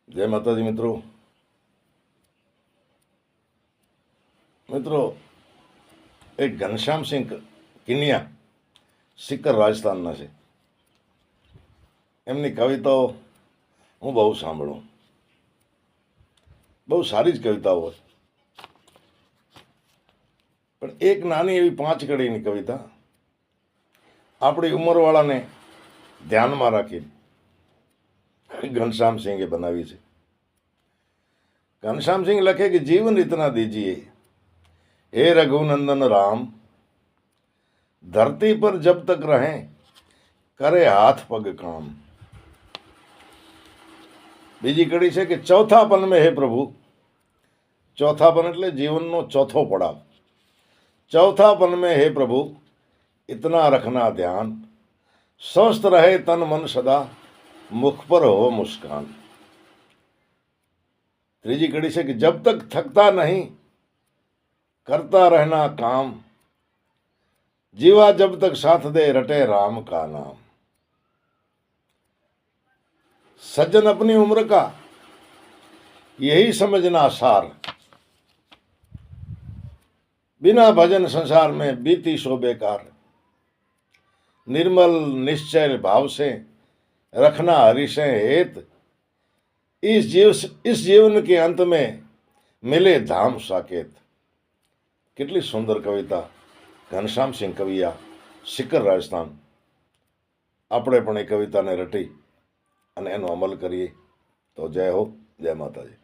જય માતાજી મિત્રો. મિત્રો, એક ઘનશ્યામસિંહ કિનિયા સિકર રાજસ્થાનના છે. એમની કવિતાઓ હું બહુ સાંભળું. બહુ સારી જ કવિતાઓ હોય, પણ એક નાની એવી 5 કડીની કવિતા આપણી ઉંમરવાળાને ધ્યાનમાં રાખી घनश्यामसिंह बनावी છે. घनश्यामसिंह लखे कि जीवन इतना दीजिए हे रघुनंदन राम, धरती पर जब तक रहें करे हाथ पग काम. બીજી કડી છે કે ચોથાપન में हे प्रभु, ચોથાપન એટલે જીવનનો ચોથો પડાવ. चौथापन में हे प्रभु इतना रखना ध्यान, स्वस्थ रहे तन मन सदा मुख पर हो मुस्कान. ત્રીજી कड़ी છે कि जब तक थकता नहीं करता रहना काम, जीवा जब तक साथ दे रटे राम का नाम. सज्जन अपनी उम्र का यही समझना सार, बिना भजन संसार में बीती सो बेकार. निर्मल निश्चय भाव से रखना हरिशय हेत, इस जीवन के अंत में मिले धाम साकेत. કેટલી સુંદર કવિતા ઘનશ્યામસિંહ કવિયા, સિકર રાજસ્થાન. આપણે પણ એ કવિતાને રટી અને એનો અમલ કરીએ તો જય હો, જય માતાજી.